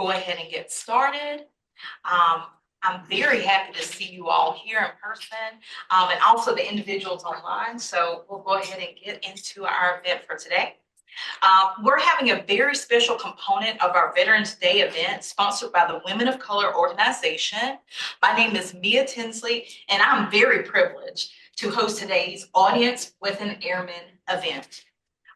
go ahead and get started. I'm very happy to see you all here in person and also the individuals online. So we'll go ahead and get into our event for today. We're having a very special component of our Veterans Day event sponsored by the Women of Color organization. My name is Mia Tensley, and I'm very privileged to host today's Audience with an Airman event.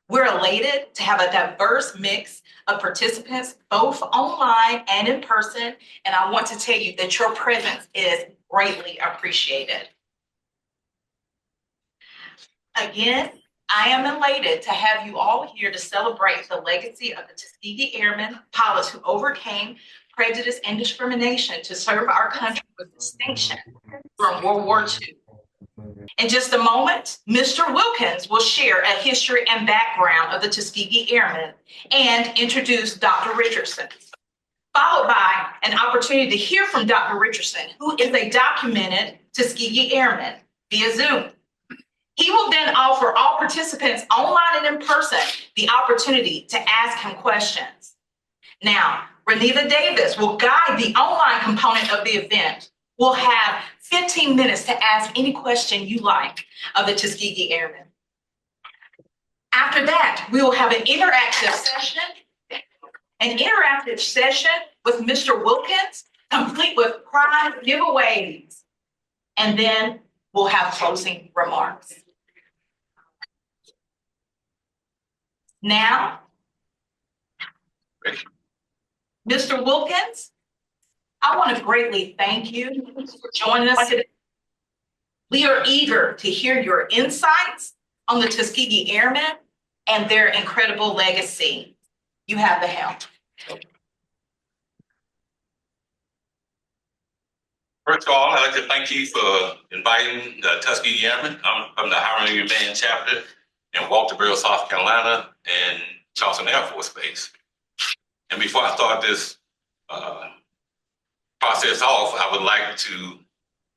We're elated to have a diverse mix of participants, both online and in person, and I want to tell you that your presence is greatly appreciated. Again, I am elated to have you all here to celebrate the legacy of the Tuskegee Airmen, pilots who overcame prejudice and discrimination to serve our country with distinction during World War II. In just a moment, Mr. Wilkins will share a history and background of the Tuskegee Airmen and introduce Dr. Richardson, followed by an opportunity to hear from Dr. Richardson, who is a documented Tuskegee Airman via Zoom. He will then offer all participants online and in person the opportunity to ask him questions. Now, Reneva Davis will guide the online component of the event. We'll have 15 minutes to ask any question you like of the Tuskegee Airmen. After that, we will have an interactive session with Mr. Wilkins, complete with prize giveaways. And then we'll have closing remarks. Now, Mr. Wilkins, I want to greatly thank you for joining us today. We are eager to hear your insights on the Tuskegee Airmen and their incredible legacy. You have the helm. First of all, I'd like to thank you for inviting the Tuskegee Airmen. I'm from the Hiring Man chapter in Walterboro, South Carolina, and Charleston Air Force Base. And before I start this process off, I would like to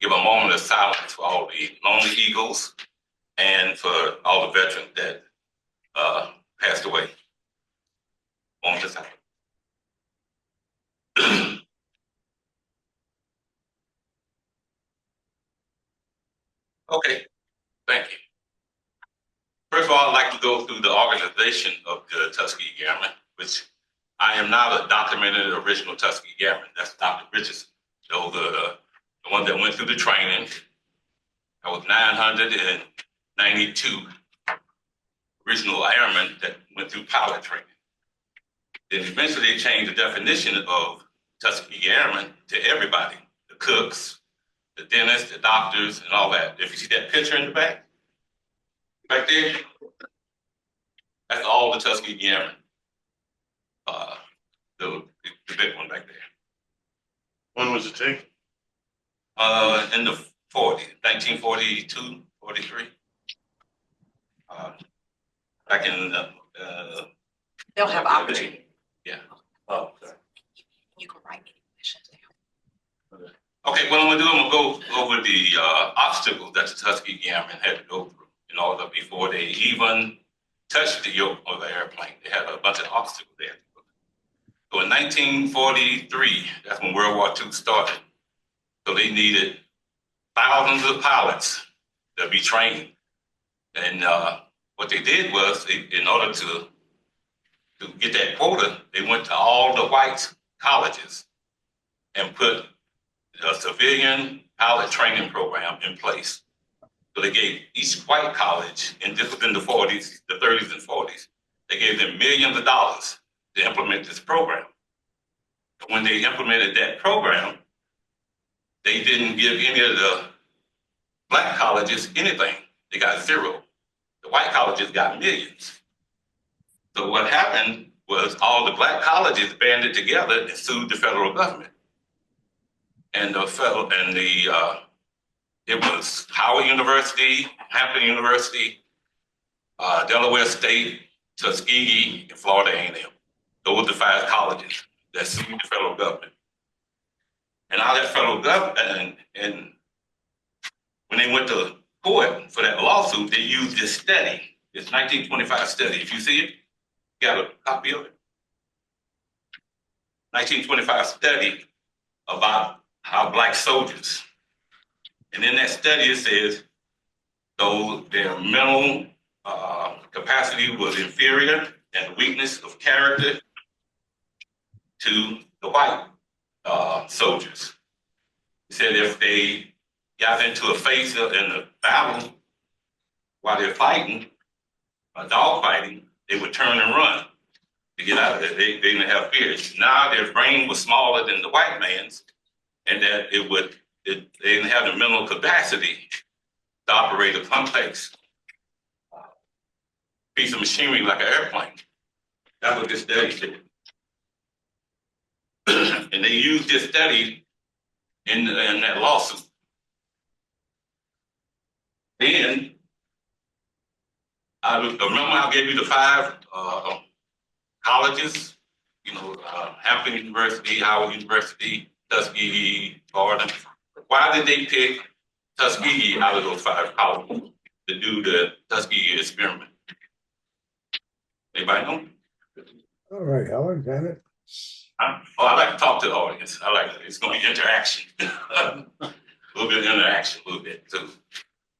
give a moment of silence for all the lonely eagles and for all the veterans that passed away. Moment of silence. Okay, thank you. First of all, I'd like to go through the organization of the Tuskegee Airmen, which I am not a documented original Tuskegee Airman. That's Dr. Richardson. So the one that went through the training, that was 992 original airmen that went through pilot training. Then eventually they changed the definition of Tuskegee Airmen to everybody, the cooks, the dentists, the doctors, and all that. If you see that picture in the back there, that's all the Tuskegee Airmen. The big one back there. When was it taken? In the 40s, 1942, 43. Back in They'll have opportunity. Yeah. Oh, okay. You can write any questions down. Okay, what I'm gonna do, I'm gonna go over the obstacles that the Tuskegee Airmen had to go through in order before they even touched the yoke of the airplane. They had a bunch of obstacles there. So in 1943, that's when World War II started. So they needed thousands of pilots to be trained. And what they did was, in order to get that quota, they went to all the white colleges and put a civilian pilot training program in place. So they gave each white college, and this was in the 40s, the 30s and 40s, they gave them millions of dollars to implement this program. But when they implemented that program, they didn't give any of the black colleges anything. They got zero. The white colleges got millions. So what happened was all the black colleges banded together and sued the federal government. And it was Howard University, Hampton University, Delaware State, Tuskegee, and Florida A&M. Those were the 5 colleges that sued the federal government. And all that federal government, and when they went to court for that lawsuit, they used this study, this 1925 study. If you see it, you got a copy of it? 1925 study about how black soldiers, and in that study it says, though their mental capacity was inferior and weakness of character to the white soldiers. He said if they got into a face in a battle while they're fighting, dog fighting, they would turn and run to get out of there. They didn't have fears. Now their brain was smaller than the white man's, and that they didn't have the mental capacity to operate a complex piece of machinery like an airplane. That's what this study said. And they used this study in that lawsuit. Then, I remember I gave you the 5 colleges, Hampton University, Howard University, Tuskegee, Barron. Why did they pick Tuskegee out of those 5 colleges to do the Tuskegee experiment? Anybody know? All right, Helen, got it. I like to talk to the audience. I like it. It's going to be interaction. A little bit of interaction, a little bit. So,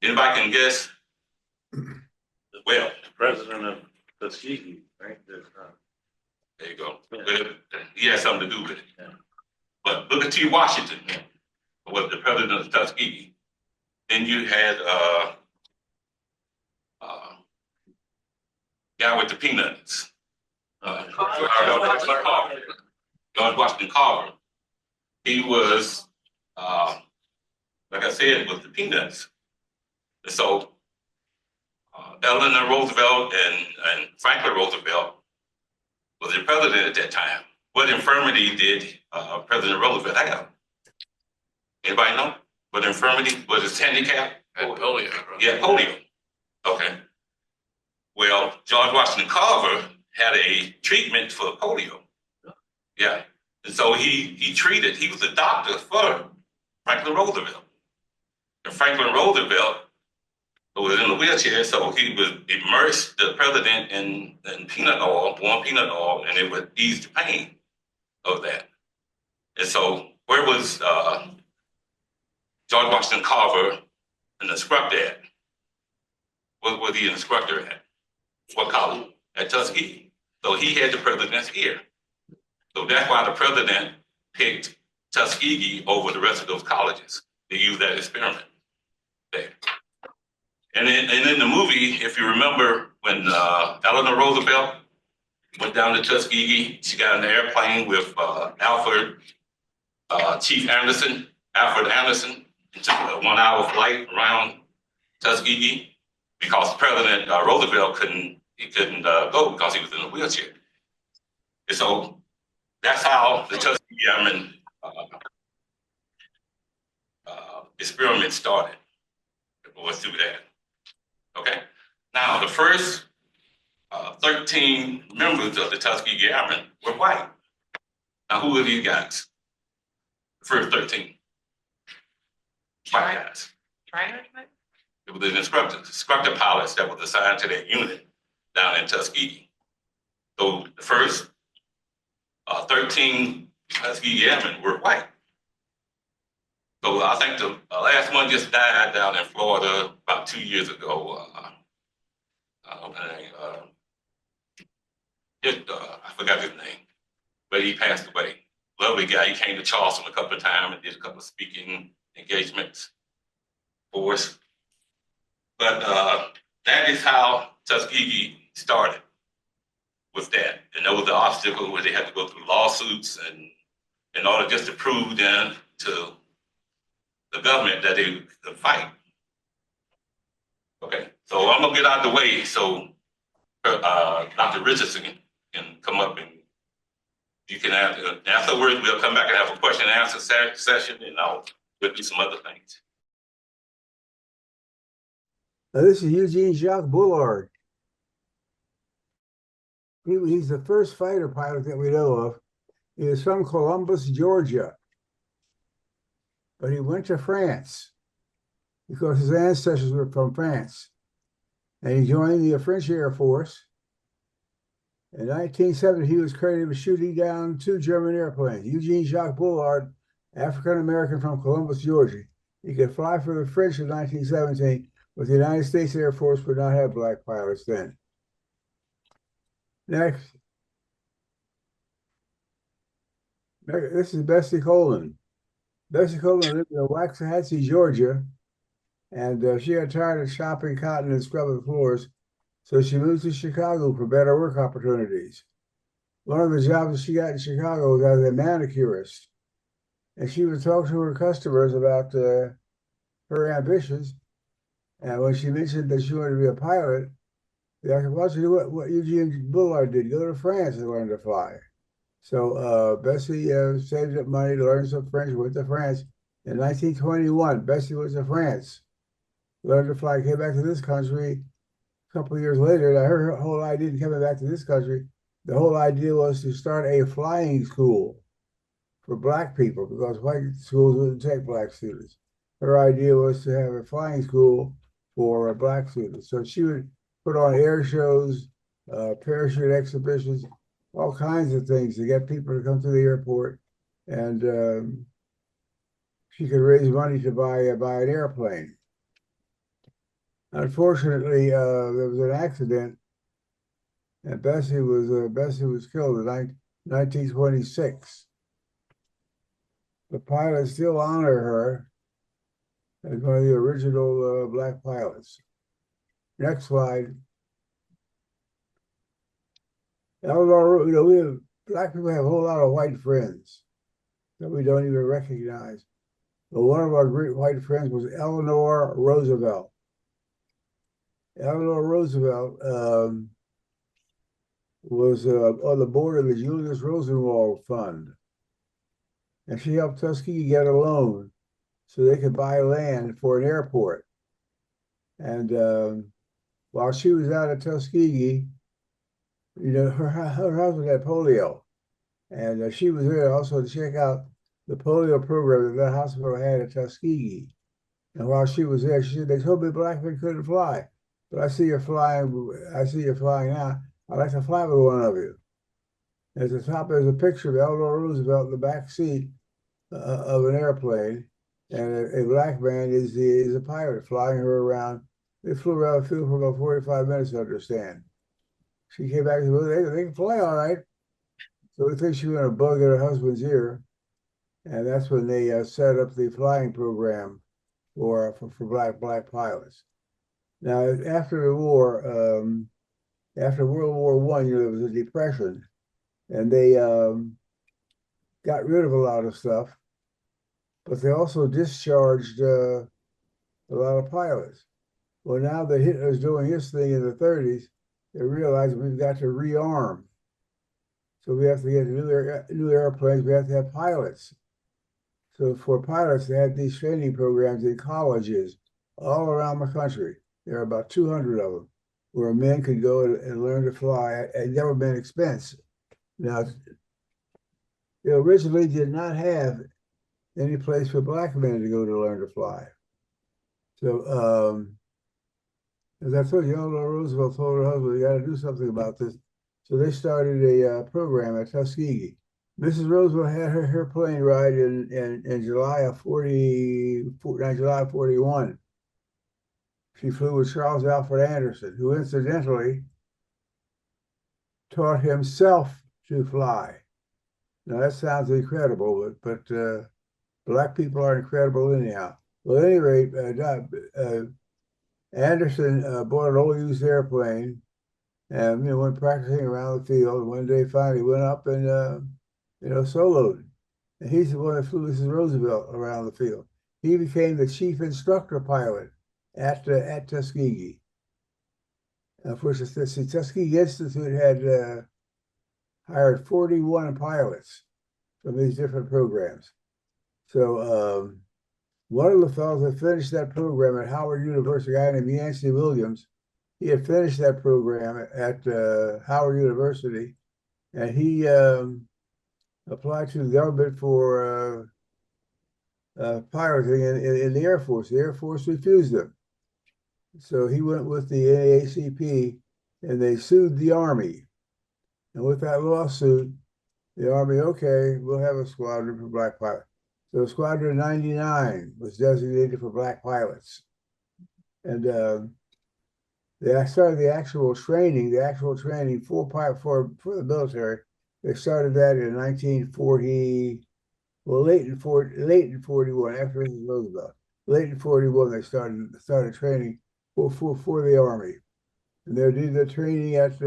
anybody can guess? Well, The president of Tuskegee, right? there you go. Yeah. He has something to do with it. Yeah. But Booker T. Washington was the president of Tuskegee. Then you had guy with the peanuts. George Washington Carver. He was, like I said, was the peanuts. And so Eleanor Roosevelt and Franklin Roosevelt was the president at that time. What infirmity did President Roosevelt have? Anybody know? What infirmity? Was his handicap? Polio. Yeah, polio. Okay. Well, George Washington Carver had a treatment for polio. Yeah. And so he was a doctor for Franklin Roosevelt. And Franklin Roosevelt was in a wheelchair, so he would immerse the president in peanut oil, warm peanut oil, and it would ease the pain of that. And so where was George Washington Carver an instructor at? Where was he an instructor at? What college? At Tuskegee. So he had the president's ear. So that's why the president picked Tuskegee over the rest of those colleges to use that experiment there. And in the movie, if you remember, when Eleanor Roosevelt went down to Tuskegee, she got in the airplane with Chief Anderson, Alfred Anderson, and took a 1-hour flight around Tuskegee because President Roosevelt couldn't go because he was in a wheelchair. And so that's how the Tuskegee Airmen experiment started. We'll through that. Okay. Now the first 13 members of the Tuskegee Airmen were white. Now who are these guys? The first 13 white guys. Trainers, It was an instructor pilots that was assigned to that unit down in Tuskegee. So the first 13 Tuskegee Airmen were white. So I think the last one just died down in Florida about 2 years ago. I forgot his name, but he passed away. Lovely guy. He came to Charleston a couple of times and did a couple of speaking engagements for us. But that is how Tuskegee started with that. And that was the obstacle where they had to go through lawsuits and in order just to prove then to the government that they could fight. Okay, so I'm gonna get out of the way so Dr. Richardson can come up and you can afterwards we'll come back and have a question and answer session and we'll do some other things. Now, this is Eugene Jacques Bullard. He's the first fighter pilot that we know of. He was from Columbus, Georgia. But he went to France because his ancestors were from France. And he joined the French Air Force. In 1970, he was credited with shooting down 2 German airplanes. Eugene Jacques Bullard, African-American from Columbus, Georgia. He could fly for the French in 1917, but the United States Air Force would not have black pilots then. Next. This is Bessie Coleman. Bessie Coleman lived in Waxahachie, Georgia, and she got tired of chopping cotton and scrubbing floors, so she moved to Chicago for better work opportunities. One of the jobs that she got in Chicago was as a manicurist, and she would talk to her customers about her ambitions. And when she mentioned that she wanted to be a pilot, they asked her, "Why don't you do what Eugene Bullard did? Go to France and learn to fly." So Bessie saved up money to learn some French, went to France. In 1921, Bessie went to France, learned to fly, came back to this country a couple of years later. And her whole idea in coming back to this country, the whole idea was to start a flying school for black people because white schools wouldn't take black students. Her idea was to have a flying school for black students. So she would put on air shows, parachute exhibitions, all kinds of things to get people to come to the airport, and she could raise money to buy an airplane. Unfortunately, there was an accident, and Bessie was killed in 1926. The pilots still honor her as one of the original black pilots. Next slide. Eleanor, we have black people have a whole lot of white friends that we don't even recognize. But one of our great white friends was Eleanor Roosevelt. Eleanor Roosevelt was on the board of the Julius Rosenwald Fund. And she helped Tuskegee get a loan so they could buy land for an airport. And while she was out at Tuskegee, her husband had polio. And she was there also to check out the polio program that hospital had at Tuskegee. And while she was there, she said, "They told me black men couldn't fly, but I see you're flying now. I'd like to fly with one of you." At the top, there's a picture of Eleanor Roosevelt in the back seat of an airplane, and a black man is a pilot flying her around. They flew around the field for about 45 minutes, I understand. She came back and said, "Well, they can fly all right." So we think she went a bug in her husband's ear, and that's when they set up the flying program for black pilots. Now, after the war, after World War I, there was a depression, and they got rid of a lot of stuff, but they also discharged a lot of pilots. Well, now that Hitler's doing his thing in the 30s, they realized we've got to rearm. So we have to get new airplanes. We have to have pilots. So for pilots, they had these training programs in colleges all around the country. There are about 200 of them where men could go and learn to fly at government expense. Now, they originally did not have any place for black men to go to learn to fly. So, as I told you, Eleanor Roosevelt told her husband, "You got to do something about this." So they started a program at Tuskegee. Mrs. Roosevelt had her plane ride in July of 41. She flew with Charles Alfred Anderson, who incidentally taught himself to fly. Now that sounds incredible, but black people are incredible anyhow. Well, at any rate, Anderson bought an old used airplane and went practicing around the field. One day, finally went up and soloed. And he's the one that flew Mrs. Roosevelt around the field. He became the chief instructor pilot at Tuskegee. Of course, the Tuskegee Institute had hired 41 pilots from these different programs. So one of the fellows that finished that program at Howard University, a guy named Yancey Williams, he had finished that program at Howard University, and he applied to the government for piloting in the Air Force. The Air Force refused him. So he went with the NAACP, and they sued the Army. And with that lawsuit, the Army, okay, we'll have a squadron for black pilots. So Squadron 99 was designated for black pilots. And they started the actual training full pilot for the military. They started that in 1940, well, late in 41, after Mrs. Roosevelt. Late in 41, they started training for the Army. And they did the training at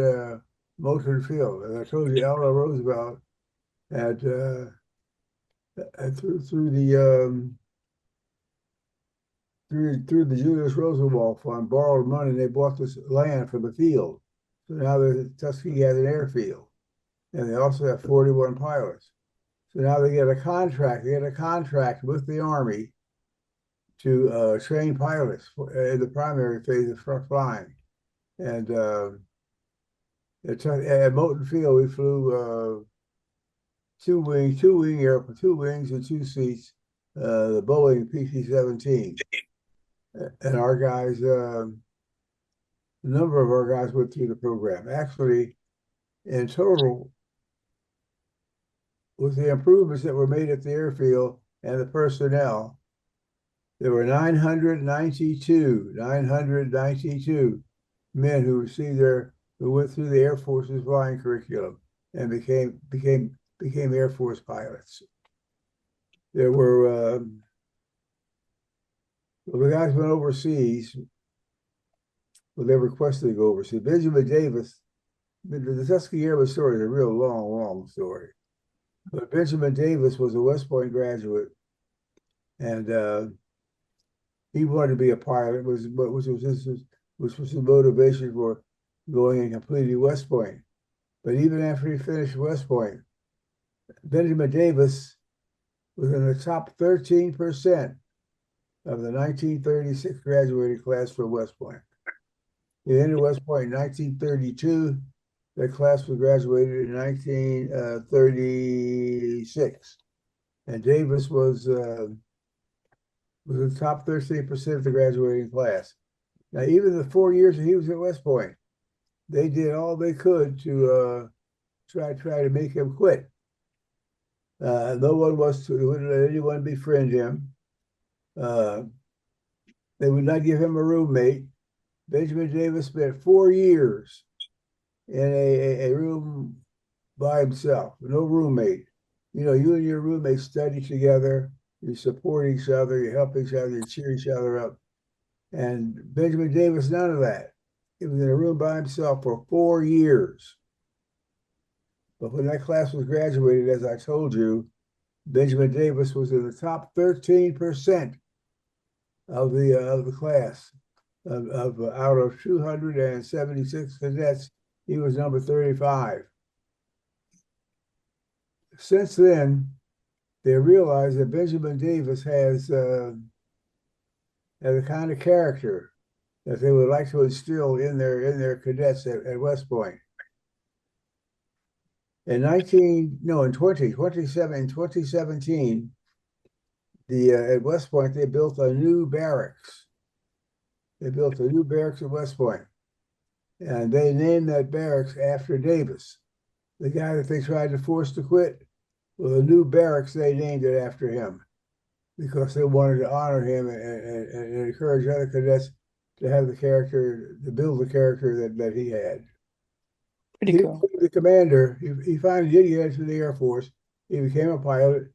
Moultrie Field. And I told you, Eleanor Roosevelt had through the Julius Roosevelt Fund borrowed money. They bought this land for the field. So now Tuskegee has an airfield, and they also have 41 pilots. So now they get a contract. They get a contract with the Army to train pilots in the primary phase of flying. And at Moulton Field, we flew two wings and two seats, the Boeing PC-17. And our guys, a number of our guys went through the program. Actually, in total, with the improvements that were made at the airfield and the personnel, there were 992 men who went through the Air Force's flying curriculum and became Air Force pilots. There were the guys went overseas. Well, they requested to go overseas. Benjamin Davis, the Tuskegee Airman story is a real long story. But Benjamin Davis was a West Point graduate, and he wanted to be a pilot, which was the motivation for going and completing West Point. But even after he finished West Point, Benjamin Davis was in the top 13% of the 1936 graduating class from West Point. He entered West Point in 1932. That class was graduated in 1936. And Davis was in the top 13% of the graduating class. Now, even the 4 years that he was at West Point, they did all they could to try to make him quit. No one wouldn't let anyone befriend him. They would not give him a roommate. Benjamin Davis spent 4 years in a room by himself, no roommate. You know, you and your roommate study together, you support each other, you help each other, you cheer each other up. And Benjamin Davis, none of that. He was in a room by himself for 4 years. But when that class was graduated, as I told you, Benjamin Davis was in the top 13% of the class. Out of 276 cadets, he was number 35. Since then, they realized that Benjamin Davis has a kind of character that they would like to instill in their cadets at West Point. In 2017, at West Point, they built a new barracks. They built a new barracks at West Point, and they named that barracks after Davis, the guy that they tried to force to quit. Well, the new barracks, they named it after him because they wanted to honor him and encourage other cadets to have the character, to build the character that he had. Pretty cool. He was the commander. He finally did get into the Air Force. He became a pilot.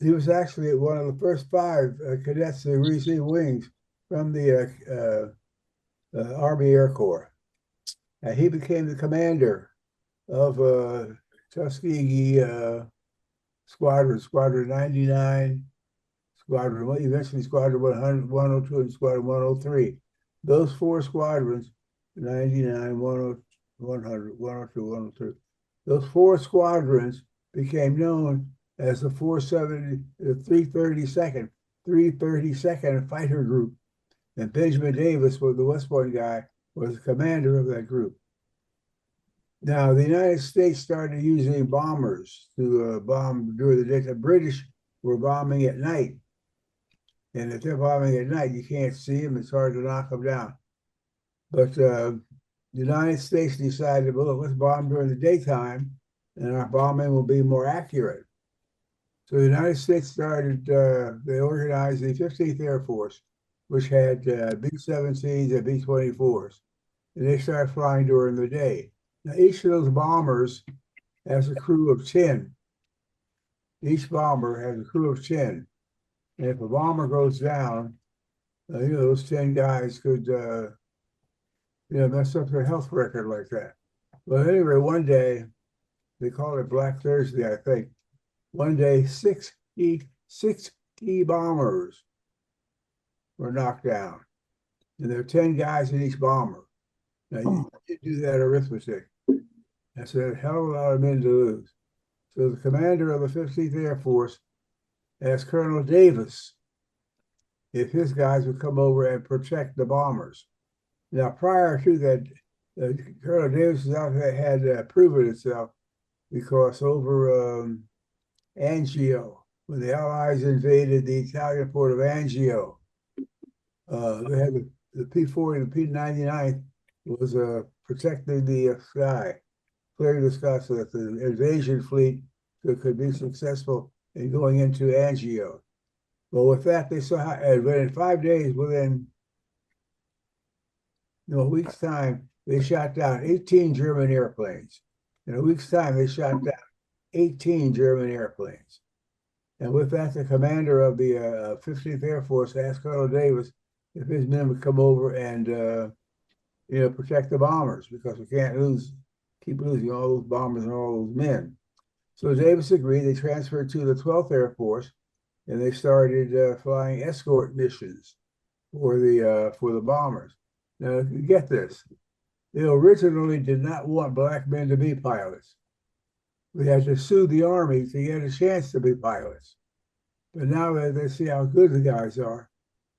He was actually one of the first 5 cadets to receive wings from the Army Air Corps. And he became the commander of Tuskegee Squadron 99, eventually Squadron 102, and Squadron 103. Those 4 squadrons, 99, 100, 102, 103, those 4 squadrons became known as the 332nd Fighter Group. And Benjamin Davis, was the West Point guy, was the commander of that group. Now, the United States started using bombers to bomb during the day. The British were bombing at night. And if they're bombing at night, you can't see them. It's hard to knock them down. But the United States decided, well, let's bomb during the daytime, and our bombing will be more accurate. So the United States started, they organized the 15th Air Force, which had B-17s and B-24s, and they started flying during the day. Now, each of those bombers has a crew of 10. Each bomber has a crew of 10. And if a bomber goes down, those 10 guys could, mess up their health record like that. But anyway, one day, they called it Black Thursday, I think. One day, 60 bombers were knocked down. And there are 10 guys in each bomber. Now, you do that arithmetic. That's a hell of a lot of men to lose. So the commander of the 15th Air Force asked Colonel Davis if his guys would come over and protect the bombers. Now, prior to that, Colonel Davis's outfit had proven itself because over Angio, when the Allies invaded the Italian port of Angio, they had the P-40 and the P-99 was protecting the sky, clearing the sky so that the invasion fleet could be successful in going into Angio. Well, with that, they saw how, and in 5 days, within a week's time, they shot down 18 German airplanes. In a week's time, they shot down 18 German airplanes. And with that, the commander of the 15th Air Force asked Colonel Davis if his men would come over and protect the bombers, because we can't keep losing all those bombers and all those men. So Davis agreed. They transferred to the 12th Air Force, and they started flying escort missions for the bombers. Now, get this. They originally did not want black men to be pilots. We had to sue the Army to get a chance to be pilots. But now that they see how good the guys are,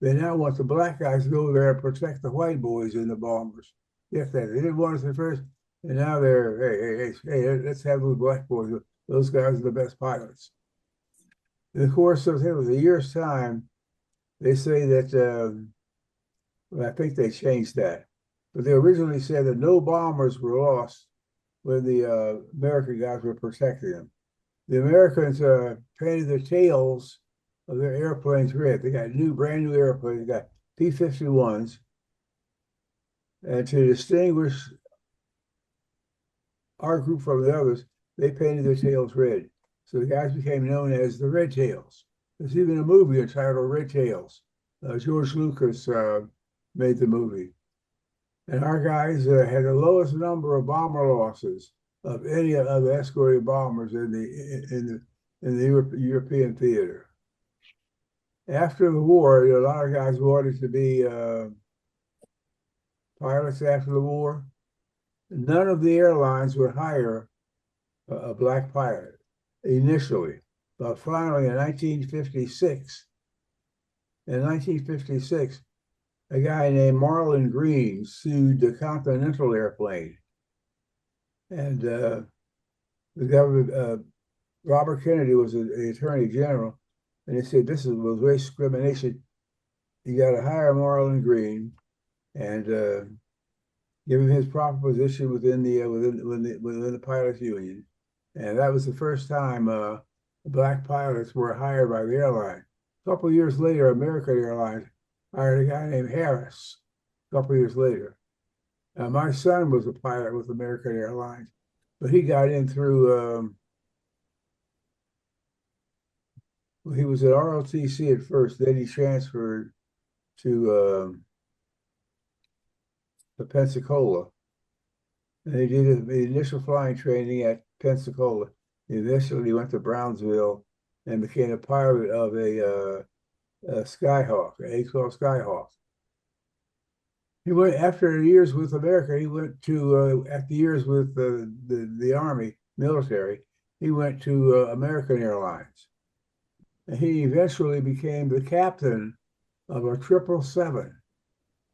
they now want the black guys to go there and protect the white boys in the bombers. Get that? They didn't want us at first, and now they're, hey, let's have those black boys. Those guys are the best pilots. In the course of a year's time, they say that, I think they changed that, but they originally said that no bombers were lost when the American guys were protecting them. The Americans painted the tails of their airplanes red. They got brand new airplanes. They got P-51s. And to distinguish our group from the others, they painted their tails red. So the guys became known as the Red Tails. There's even a movie entitled Red Tails. George Lucas made the movie. And our guys had the lowest number of bomber losses of any of the escorted bombers in the European theater. After the war, a lot of guys wanted to be pilots after the war. None of the airlines would hire a black pilot initially, but finally in 1956, a guy named Marlon Green sued the Continental Airplane. And the government, Robert Kennedy was the Attorney General, and they said this was race discrimination. You got to hire Marlon Green and give him his proper position within the pilots union. And that was the first time black pilots were hired by the airline. A couple of years later, American Airlines hired a guy named Harris. A couple of years later. My son was a pilot with American Airlines, but he got in through, he was at ROTC at first, then he transferred to Pensacola. And he did the initial flying training at Pensacola. Eventually he went to Brownsville and became a pilot of a Skyhawk, an A-12 Skyhawk. He went, after years with America, he went to, after years with the Army, military, he went to American Airlines. And he eventually became the captain of a 777.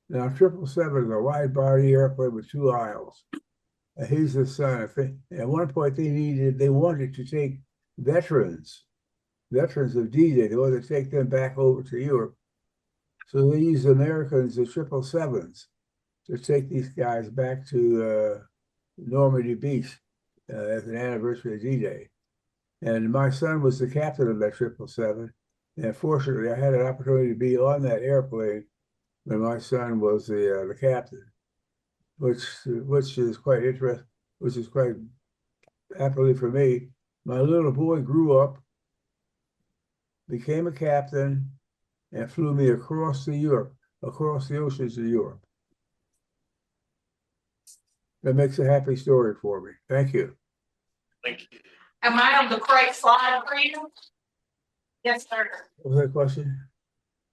Now, 777 is a wide-body airplane with 2 aisles. And he's the son of thing. At one point, they wanted to take veterans of D-Day. They wanted to take them back over to Europe. So they used Americans, the 777s. to take these guys back to Normandy Beach as an anniversary of D-Day. And my son was the captain of that 777. And fortunately, I had an opportunity to be on that airplane when my son was the captain, which is quite interesting, which is quite happily for me. My little boy grew up, became a captain, and flew me across the oceans of Europe. That makes a happy story for me. Thank you. Thank you. Am I on the correct slide for you? Yes, sir. What was that question?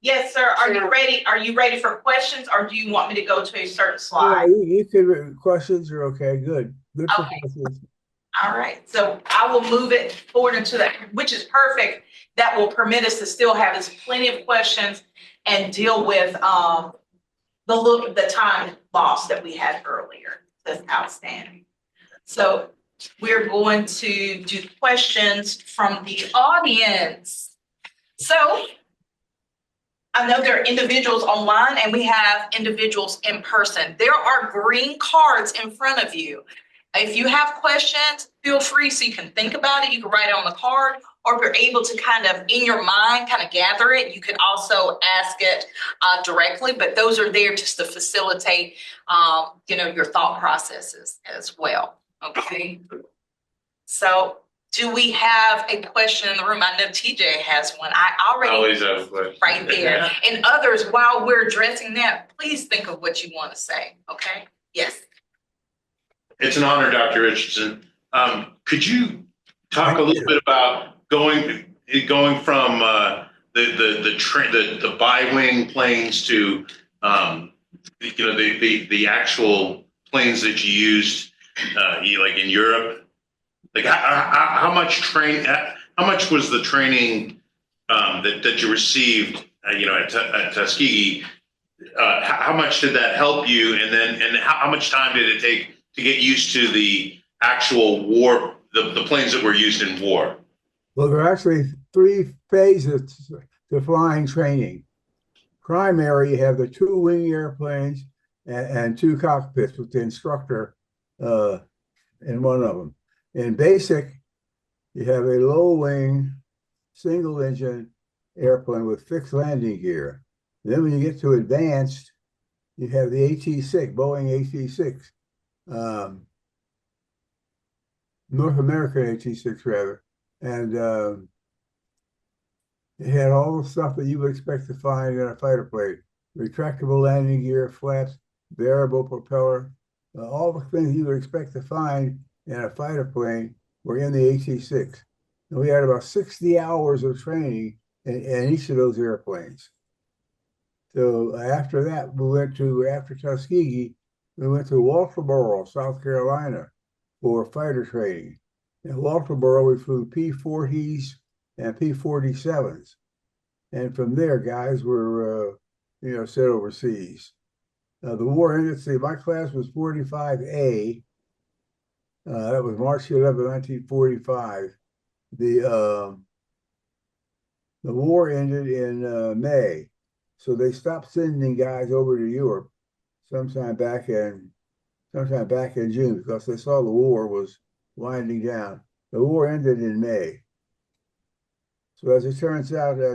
Yes, sir. Are you ready? Are you ready for questions, or do you want me to go to a certain Yeah, slide? you can, questions are okay. Good for Okay. questions. All right, so I will move it forward into that, which is perfect. That will permit us to still have as plenty of questions and deal with the time loss that we had earlier. That's outstanding. So we're going to do questions from the audience. So I know there are individuals online and we have individuals in person. There are green cards in front of you. If you have questions, feel free, so you can think about it. You can write it on the card, or if you're able to kind of in your mind kind of gather it, you can also ask it directly, but those are there just to facilitate your thought processes as well. Okay. So do we have a question in the room? I know TJ has one. I already Always have a question. right there. And others, while we're addressing that, please think of what you want to say. Okay. Yes. It's an honor, Dr. Richardson. Could you talk a little bit about going from the bi-wing planes to the actual planes that you used like in Europe? Like how much was the training that you received at Tuskegee? How much did that help you? And how much time did it take to get used to the actual war, the planes that were used in war? Well, there are actually 3 phases to flying training. Primary, you have the 2 wing airplanes and 2 cockpits with the instructor in one of them. In basic, you have a low wing, single engine airplane with fixed landing gear. Then when you get to advanced, you have the AT-6, Boeing AT-6, North American AT-6 rather, and it had all the stuff that you would expect to find in a fighter plane: retractable landing gear, flaps, variable propeller, all the things you would expect to find in a fighter plane were in the AT-6. And we had about 60 hours of training in each of those airplanes. So after that, after Tuskegee, we went to Walterboro, South Carolina for fighter training. In Walterboro, we flew P-40s and P-47s. And from there, guys were, sent overseas. The war ended, see, my class was 45A. That was March 11, 1945. The war ended in May. So they stopped sending guys over to Europe sometime back in June, because they saw the war was winding down. The war ended in May. So as it turns out, I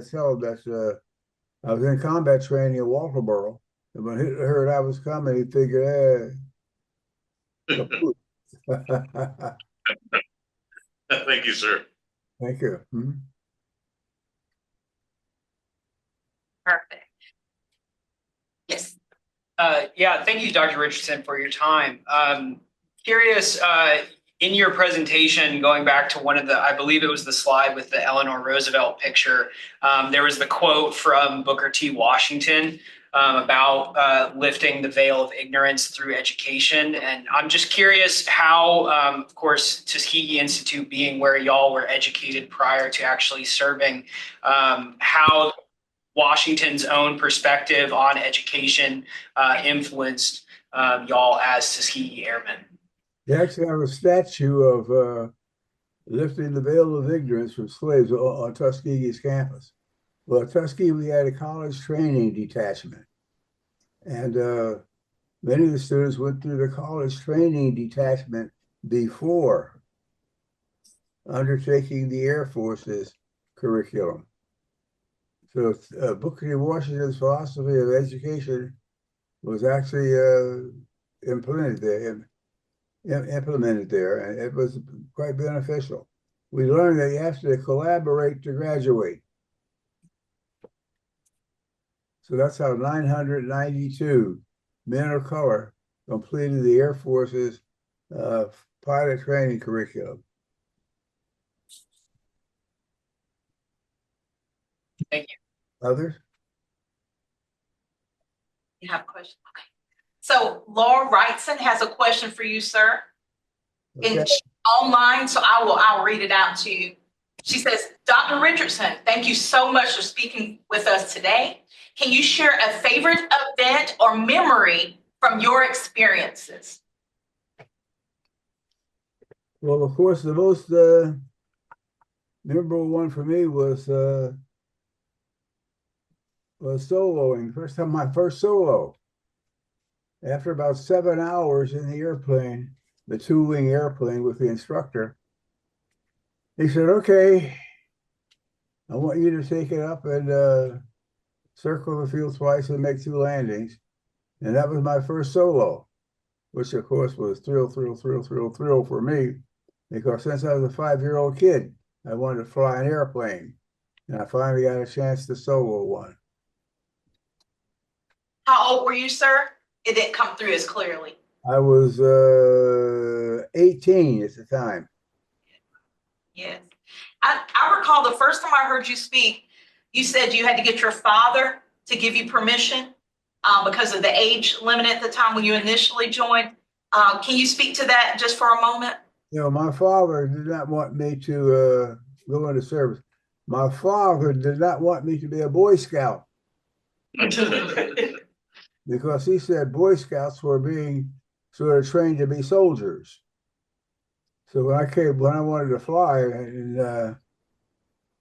was in combat training at Walterboro, and when Hitler heard I was coming, he figured, Thank you, sir. Thank you. Mm-hmm. Perfect. Yes. Yeah, thank you, Dr. Richardson, for your time. Curious, in your presentation, going back to one of I believe it was the slide with the Eleanor Roosevelt picture, there was the quote from Booker T. Washington about lifting the veil of ignorance through education. And I'm just curious how, of course, Tuskegee Institute being where y'all were educated prior to actually serving, how Washington's own perspective on education influenced y'all as Tuskegee Airmen. They actually have a statue of lifting the veil of ignorance from slaves on Tuskegee's campus. Well, at Tuskegee, we had a college training detachment. And Many of the students went through the college training detachment before undertaking the Air Force's curriculum. So Booker T. Washington's philosophy of education was actually implemented there, and it was quite beneficial. We learned that you have to collaborate to graduate. So that's how 992 men of color completed the Air Force's pilot training curriculum. Thank you. Others? You have a question? Okay. So Laura Wrightson has a question for you, sir. Okay. Online, so I'll read it out to you. She says, Dr. Richardson, thank you so much for speaking with us today. Can you share a favorite event or memory from your experiences? Well, of course, the most memorable one for me was soloing. My first solo. After about 7 hours in the airplane, the two-wing airplane with the instructor, he said, okay, I want you to take it up and circle the field twice and make 2 landings. And that was my first solo, which of course was thrill for me, because since I was a 5-year-old kid, I wanted to fly an airplane. And I finally got a chance to solo one. How old were you, sir? It didn't come through as clearly. I was 18 at the time. Yes. I recall the first time I heard you speak, you said you had to get your father to give you permission because of the age limit at the time when you initially joined. Can you speak to that just for a moment? You know, my father did not want me to go into service. My father did not want me to be a Boy Scout because he said Boy Scouts were being sort of trained to be soldiers. So when I wanted to fly, and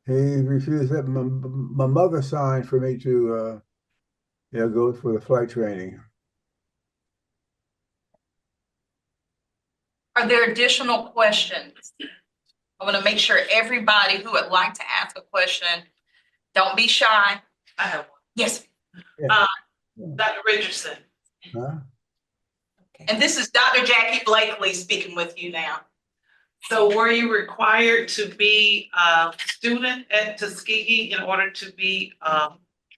he refused that. My mother signed for me to, go for the flight training. Are there additional questions? I want to make sure everybody who would like to ask a question, don't be shy. I have one. Yes. Dr. Richardson. Huh? And this is Dr. Jackie Blakely speaking with you now. So were you required to be a student at Tuskegee in order to be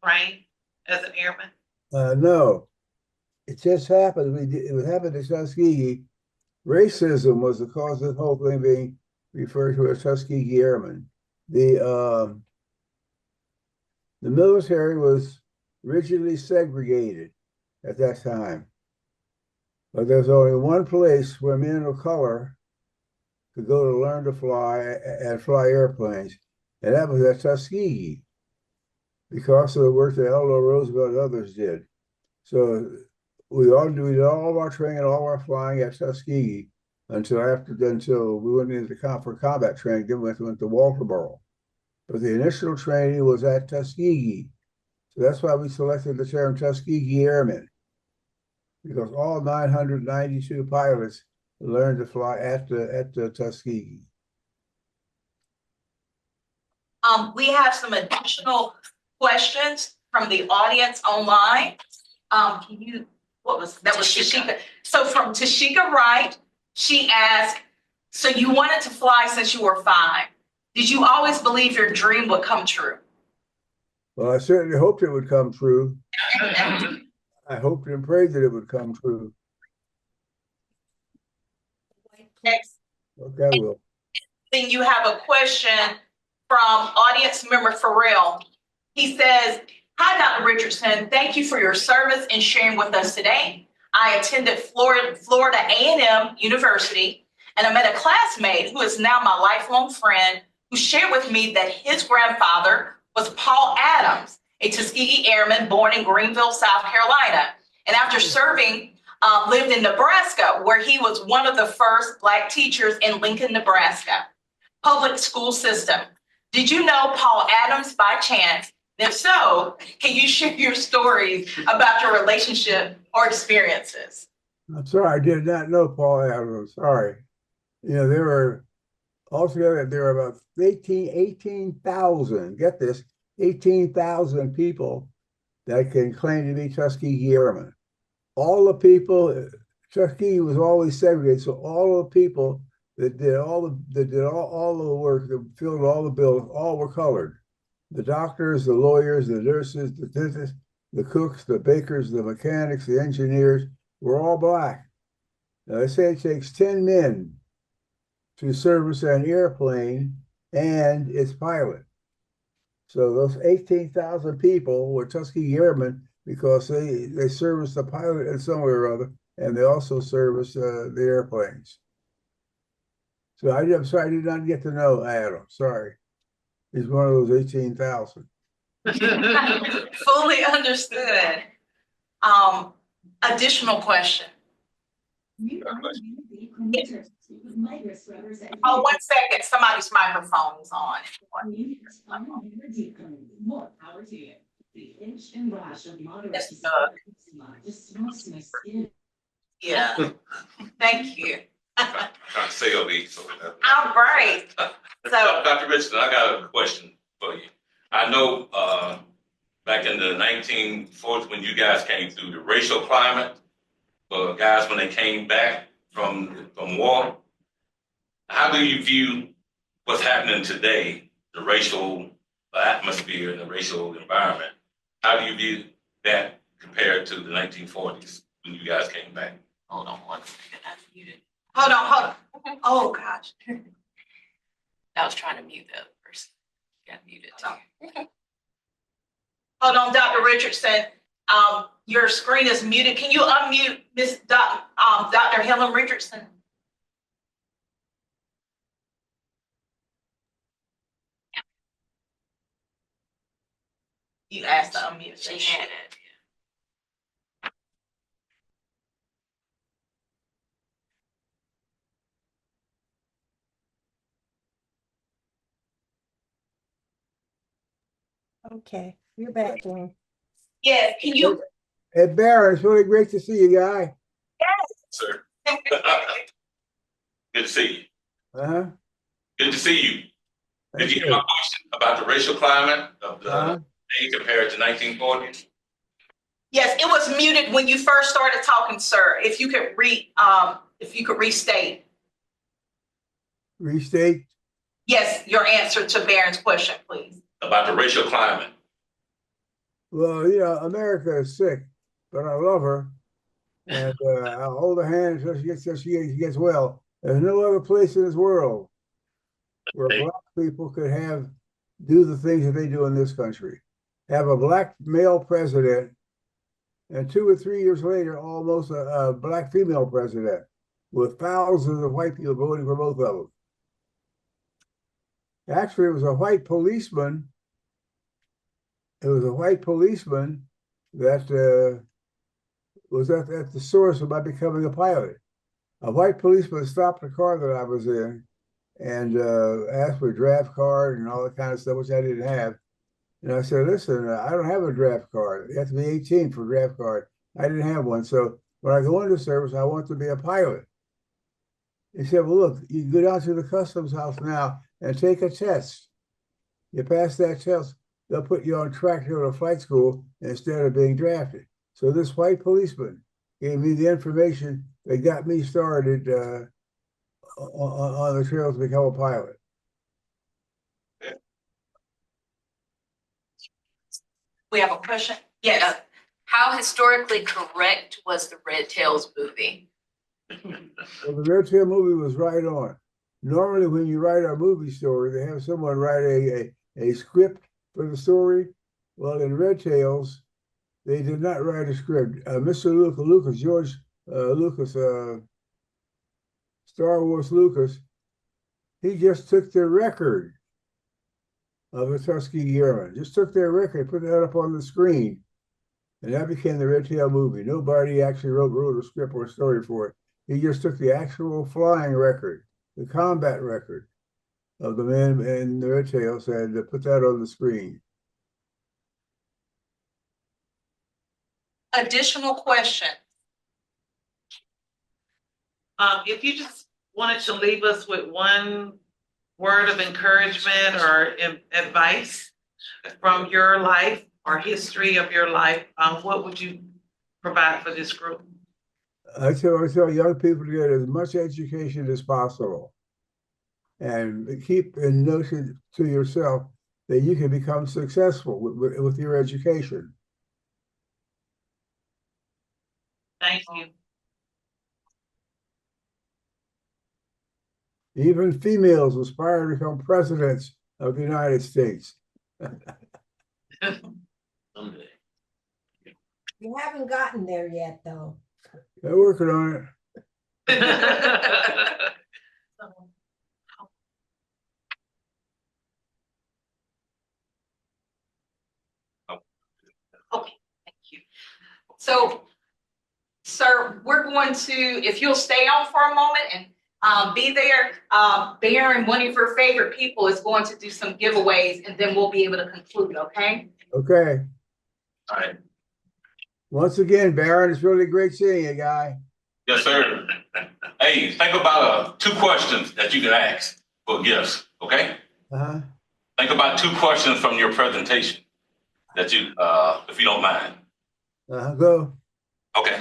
trained as an airman? No, it just happened. It happened at Tuskegee. Racism was the cause of the whole thing being referred to as Tuskegee Airmen. The military was rigidly segregated at that time. But there's only one place where men of color could go to learn to fly and fly airplanes, and that was at Tuskegee, because of the work that Eleanor Roosevelt and others did. So we did all of our training, all our flying at Tuskegee until we went into for combat training. Then we went to Walterboro, but the initial training was at Tuskegee. So that's why we selected the term Tuskegee Airmen, because all 992 pilots learned to fly at the Tuskegee. We have some additional questions from the audience online. What was that? Was Tashika. So from Tashika Wright, she asked, so you wanted to fly since you were 5. Did you always believe your dream would come true? Well, I certainly hoped it would come true. I hoped and prayed that it would come true. Okay, I will. Then you have a question from audience member Farrell. He says, hi, Dr. Richardson. Thank you for your service and sharing with us today. I attended Florida A&M University, and I met a classmate who is now my lifelong friend who shared with me that his grandfather was Paul Adams, a Tuskegee Airman born in Greenville, South Carolina. And after serving, lived in Nebraska, where he was one of the first Black teachers in Lincoln, Nebraska. Public school system. Did you know Paul Adams by chance? If so, can you share your stories about your relationship or experiences? I'm sorry, I did not know Paul Adams. Sorry. You know, there were altogether, there were about 18,000, get this, 18,000 people that can claim to be Tuskegee Airmen. All the people, Tuskegee was always segregated, so all the people that did all the work, that filled all the bills, all were colored. The doctors, the lawyers, the nurses, the dentists, the cooks, the bakers, the mechanics, the engineers were all black. Now, they say it takes 10 men to service an airplane and its pilot. So those 18,000 people were Tuskegee Airmen because they serviced the pilot in some way or other, and they also serviced the airplanes. So I'm sorry, I did not get to know Adam. Sorry. He's one of those 18,000. Fully understood. Additional question. Oh, 1 second. Somebody's microphone is on. Yeah. Thank you. Trying to sell these. So All right. So, Dr. Richardson, I got a question for you. I know back in the 1940s when you guys came through, the racial climate for guys when they came back from war, how do you view what's happening today, the racial atmosphere and the racial environment? How do you view that compared to the 1940s when you guys came back? hold on 1 second. I muted. Hold on. Oh, gosh. I was trying to mute the other person. Got muted too. Hold on, Dr. Richardson. Your screen is muted. Can you unmute Miss Dr. Helen Richardson? You asked to unmute. She had it. Okay, you're back, Jane. Yes, can you? Hey, Barron, it's really great to see you, guy. Sir. Good to see you. Uh-huh. Good to see you. Did Thank you hear my question about the racial climate of the day compared to 1940s? Yes, it was muted when you first started talking, sir. If you could restate. Restate? Yes, your answer to Barron's question, please. About the racial climate. Well, you know, America is sick, but I love her. And I'll hold her hand until she gets well. There's no other place in this world where black people could do the things that they do in this country. Have a black male president, and 2 or 3 years later, almost a black female president, with thousands of white people voting for both of them. Actually, it was a white policeman. It was a white policeman that was at the source of my becoming a pilot. A white policeman stopped the car that I was in and asked for a draft card and all that kind of stuff, which I didn't have. And I said, listen, I don't have a draft card. You have to be 18 for a draft card. I didn't have one. So when I go into service, I want to be a pilot. He said, well, look, you can go down to the customs house now and take a test. You pass that test, they'll put you on track to go to flight school instead of being drafted. So this white policeman gave me the information that got me started on the trail to become a pilot. We have a question? Yes. How historically correct was the Red Tails movie? Well, the Red Tail movie was right on. Normally, when you write a movie story, they have someone write a script for the story. Well, in Red Tails, they did not write a script. Mr. Lucas, George Lucas, Star Wars Lucas, he just took the record of the Tuskegee Airmen, just took their record, put that up on the screen, and that became the Red Tail movie. Nobody actually wrote a script or a story for it. He just took the actual flying record, the combat record of the men in the Red Tails, and put that on the screen. additional questions? If you just wanted to leave us with one word of encouragement or advice from your life or history of your life, what would you provide for this group? I tell young people to get as much education as possible, and keep a notion to yourself that you can become successful with your education. Thank you. Even females aspire to become presidents of the United States. Someday. You haven't gotten there yet, though. They're working on it. Okay, thank you. So, sir, we're going to, if you'll stay on for a moment and be there, Barron, one of your favorite people, is going to do some giveaways, and then we'll be able to conclude, okay? Okay. All right. Once again, Barron, it's really great seeing you, guy. Yes, sir. Hey, think about 2 questions that you can ask for gifts, okay? Uh-huh. Think about 2 questions from your presentation that you, if you don't mind. Go. Okay.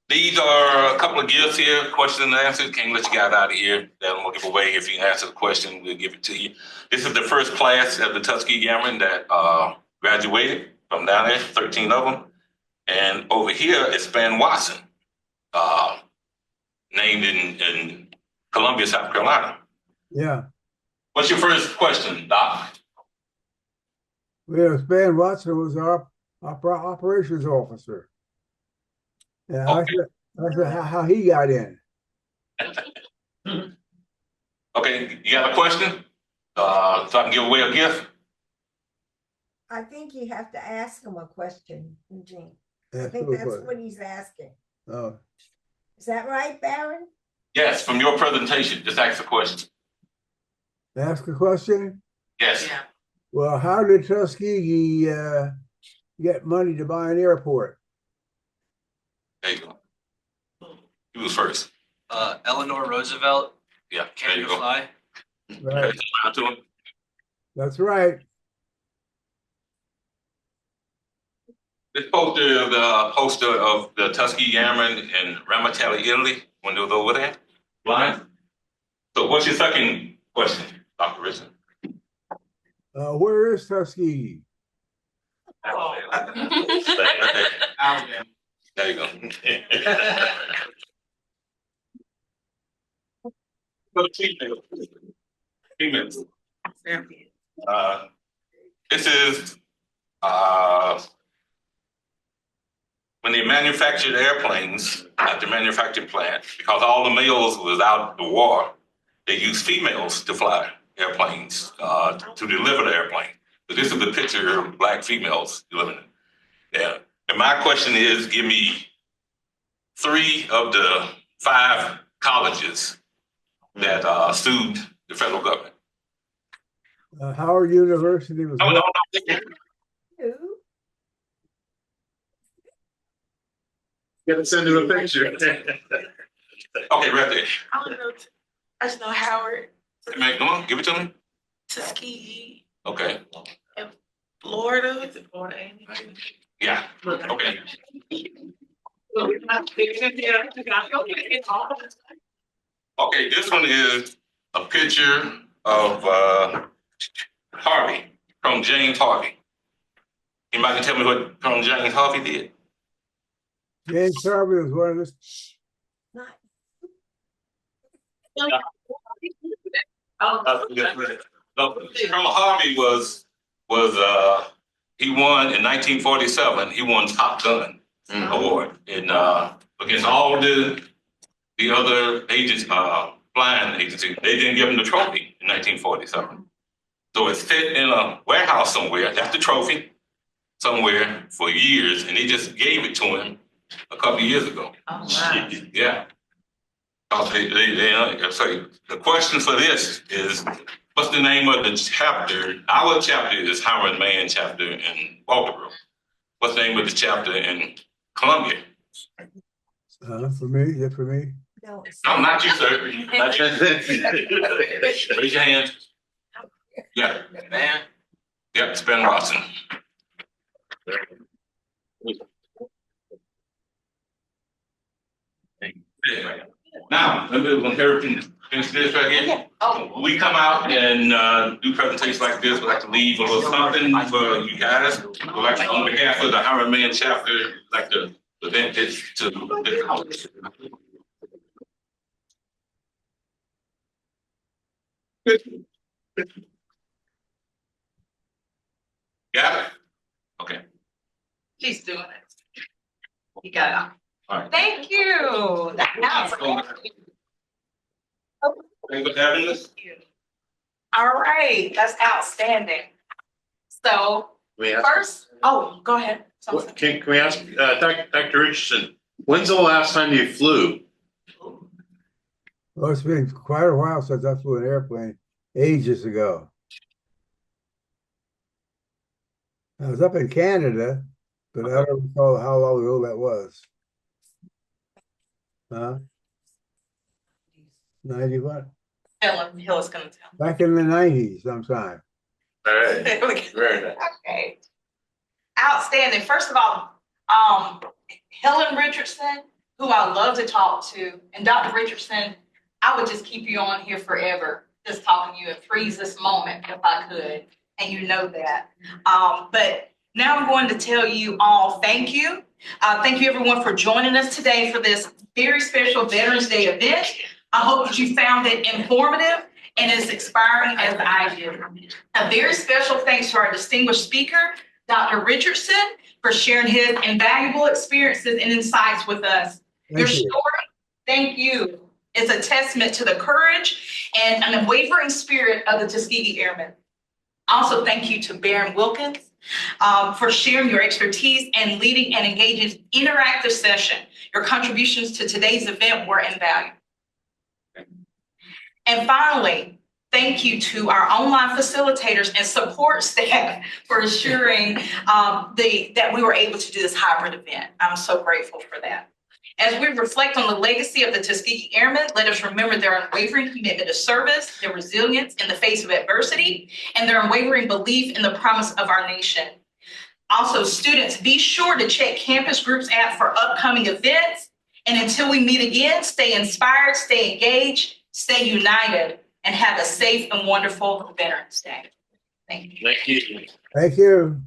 These are a couple of gifts here, questions and answers. Can't let you guys out of here. Then we'll give away. If you answer the question, we'll give it to you. This is the first class at the Tuskegee Airmen that graduated from down there, 13 of them. And over here is Span Watson, named in Columbia, South Carolina. Yeah. What's your first question, Doc? Well, Span Watson was our operations officer. And I said how he got in. Okay, you got a question? So I can give away a gift? I think you have to ask him a question, Eugene. I Yeah, think cool, that's cool. what he's asking. Oh, Is that right, Barron? Yes, from your presentation. Just ask a question. ask a question. Yes. Yeah. Well, how did Tuskegee get money to buy an airport? There you go. He was first. Eleanor Roosevelt, Yeah, there Can you You go. Fly? Right. Okay, round to him. That's right. This poster is the poster of the Tuskegee Airmen in Ramatelli, Italy, when they was over there flying. So what's your second question, Dr. Richardson? Where is Tuskegee? Alabama. There you go. For the females. This is when they manufactured airplanes at the manufacturing plant, because all the males was out the war, they used females to fly airplanes, to deliver the airplane. So this is the picture of Black females delivering it. Yeah. And my question is, give me 3 of the 5 colleges that sued the federal government. Howard University was Oh, one. no. Who? Gotta send him a picture. Okay, right there. I don't know. I just know Howard, Man, come on, give it to me. Tuskegee, Okay. Florida. Is it Florida A&M? Yeah. Okay. Okay, this one is a picture of Harvey, from James Harvey. Anybody can tell me what from James Harvey did? James Harvey was one of the. Not. Colonel Harvey was he won in 1947. He won Top Gun award in against all the other agents, flying agencies. They didn't give him the trophy in 1947. So it's sit in a warehouse somewhere. That's the trophy somewhere for years, and they just gave it to him a couple of years ago. Oh, wow. Yeah. So the question for this is, what's the name of the chapter? Our chapter is Howard Mann chapter in Baltimore. what's the name of the chapter in Columbia? For me, is that for me? No, it's No, not you, sir. Not you. Raise your hand. Yeah. Man. Yep, it's Ben Robson. Now, let me finish this right here. We come out and do presentations like this. We like to leave a little something for you guys. We like to, on behalf of the Hiram Man chapter, like to present this to this. Got it? Okay. He's doing it. You got it. All right. Thank you. That was Thanks for having us. all right. That's outstanding. So first, go ahead. Can we ask, Dr. Richardson, when's the last time you flew? Well, it's been quite a while since I flew an airplane, ages ago. I was up in Canada, but I don't recall how long ago that was. Huh? 91? Hill is gonna tell. Back in the 90s sometime. All right. There we go. Very nice. Okay. Outstanding. First of all, Helen Richardson, who I love to talk to, and Dr. Richardson, I would just keep you on here forever, just talking to you and freeze this moment if I could, and you know that. But now I'm going to tell you all thank you. Thank you everyone for joining us today for this very special Veterans Day event. I hope that you found it informative and as inspiring as I did. A very special thanks to our distinguished speaker, Dr. Richardson, for sharing his invaluable experiences and insights with us. Your story, thank you, is a testament to the courage and an unwavering spirit of the Tuskegee Airmen. Also, thank you to Barron Wilkins for sharing your expertise and leading an engaging interactive session. Your contributions to today's event were invaluable. And finally, thank you to our online facilitators and support staff for ensuring that we were able to do this hybrid event. I'm so grateful for that. As we reflect on the legacy of the Tuskegee Airmen, let us remember their unwavering commitment to service, their resilience in the face of adversity, and their unwavering belief in the promise of our nation. Also, students, be sure to check Campus Groups app for upcoming events. And until we meet again, stay inspired, stay engaged, stay united, and have a safe and wonderful Veterans Day. Thank you. Thank you. Thank you.